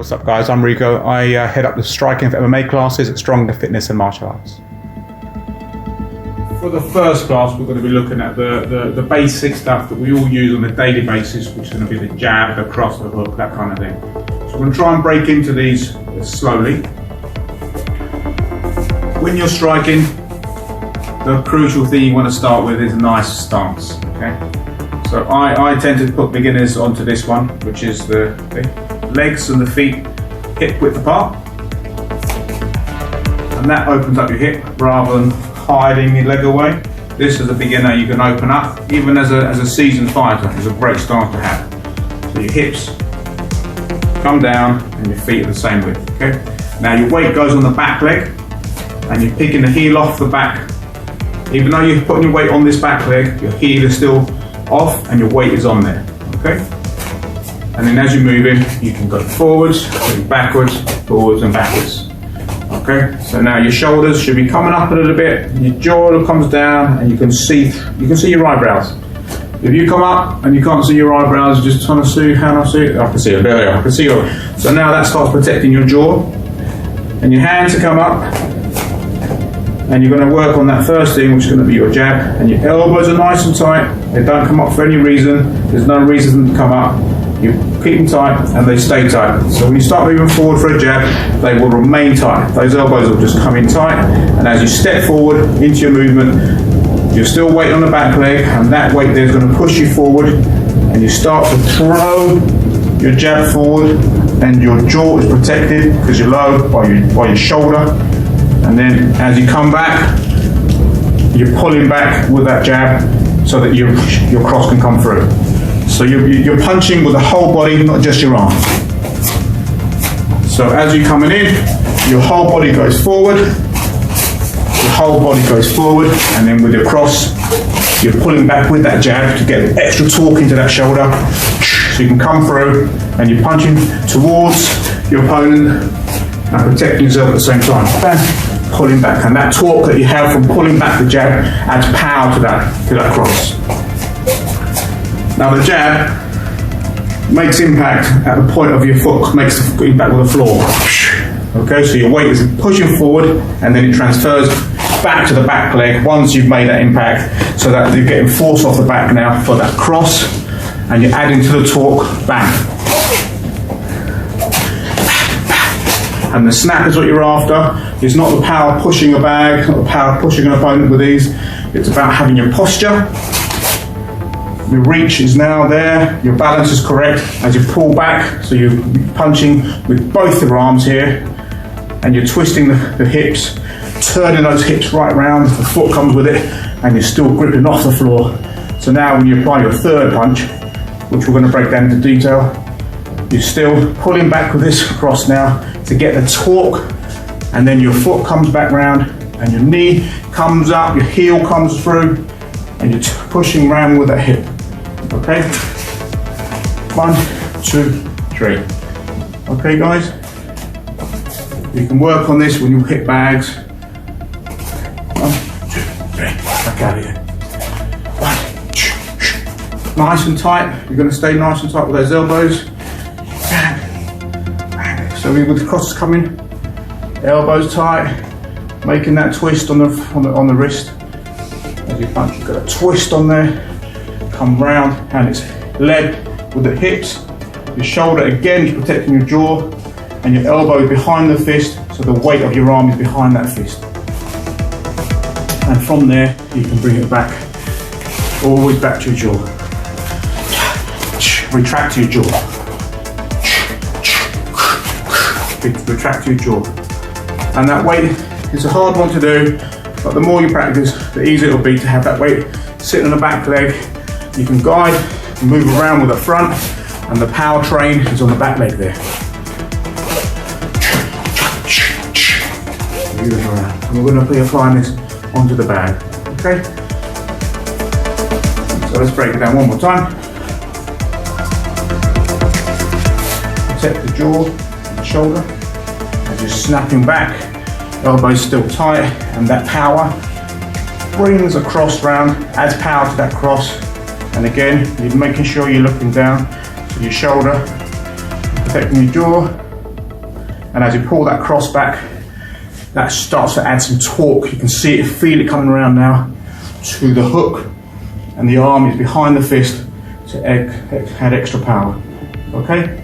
What's up guys, I'm Rico. I head up the striking for MMA classes at Stronger Fitness and Martial Arts. For the first class we're going to be looking at the basic stuff that we all use on a daily basis, which is going to be the jab, the cross, the hook, that kind of thing. So we're going to try and break into these slowly. When you're striking, the crucial thing you want to start with is a nice stance. Okay? So I tend to put beginners onto this one, which is the legs and the feet hip width apart, and that opens up your hip rather than hiding your leg away. This as a beginner you can open up, even as a seasoned fighter, is a great stance to have. So your hips come down and your feet are the same width. Okay. Now your weight goes on the back leg, and you're picking the heel off the back. Even though you're putting your weight on this back leg, your heel is still off and your weight is on there. Okay. And then as you're moving, you can go forwards, backwards, forwards and backwards. Okay, so now your shoulders should be coming up a little bit, your jaw comes down, and you can see your eyebrows. If you come up and you can't see your eyebrows, just trying to see, how do I see it? I can see it, there they are, I can see it. So now that starts protecting your jaw, and your hands to come up, and you're going to work on that first thing, which is going to be your jab, and your elbows are nice and tight, they don't come up for any reason, there's no reason for them to come up. You keep them tight and they stay tight. So when you start moving forward for a jab, they will remain tight. Those elbows will just come in tight, and as you step forward into your movement, you're still weight on the back leg, and that weight there is going to push you forward, and you start to throw your jab forward, and your jaw is protected because you're low by your shoulder, and then as you come back, you're pulling back with that jab so that your cross can come through. So you're punching with the whole body, not just your arms. So as you're coming in, your whole body goes forward, and then with your cross, you're pulling back with that jab to get extra torque into that shoulder, so you can come through, and you're punching towards your opponent and protecting yourself at the same time. Bang, pulling back, and that torque that you have from pulling back the jab adds power to that cross. Now the jab makes impact at the point of your foot, makes the impact with the floor. Okay, so your weight is pushing forward, and then it transfers back to the back leg once you've made that impact, so that you're getting force off the back now for that cross, and you're adding to the torque, bang. And the snap is what you're after. It's not the power pushing a bag, not the power pushing an opponent with these. It's about having your posture. Your reach is now there, your balance is correct as you pull back, so you're punching with both your arms here, and you're twisting the hips, turning those hips right round, the foot comes with it, and you're still gripping off the floor. So now when you apply your third punch, which we're going to break down into detail, you're still pulling back with this cross now to get the torque, and then your foot comes back round, and your knee comes up, your heel comes through, and you're pushing round with that hip. Okay, 1, 2, 3. Okay, guys, you can work on this when you hit bags. 1, 2, 3. Back out of here. 1, nice and tight. You're going to stay nice and tight with those elbows. So with the crosses coming, elbows tight, making that twist on the wrist. As you punch, you've got a twist on there. Come round, and it's led with the hips. Your shoulder again is protecting your jaw, and your elbow behind the fist, so the weight of your arm is behind that fist. And from there, you can bring it back, always back to your jaw. Retract your jaw. Retract your jaw. And that weight is a hard one to do, but the more you practice, the easier it'll be to have that weight sitting on the back leg. You can guide and move around with the front, and the power train is on the back leg there. Moving around. And we're going to be applying this onto the bag. Okay? So let's break it down one more time. Protect the jaw and the shoulder. And just snapping back, elbows still tight, and that power brings a cross round, adds power to that cross. And again, you're making sure you're looking down to your shoulder, protecting your jaw, And as you pull that cross back, that starts to add some torque. You can see it, feel it coming around now to the hook, and the arm is behind the fist to add extra power. Okay?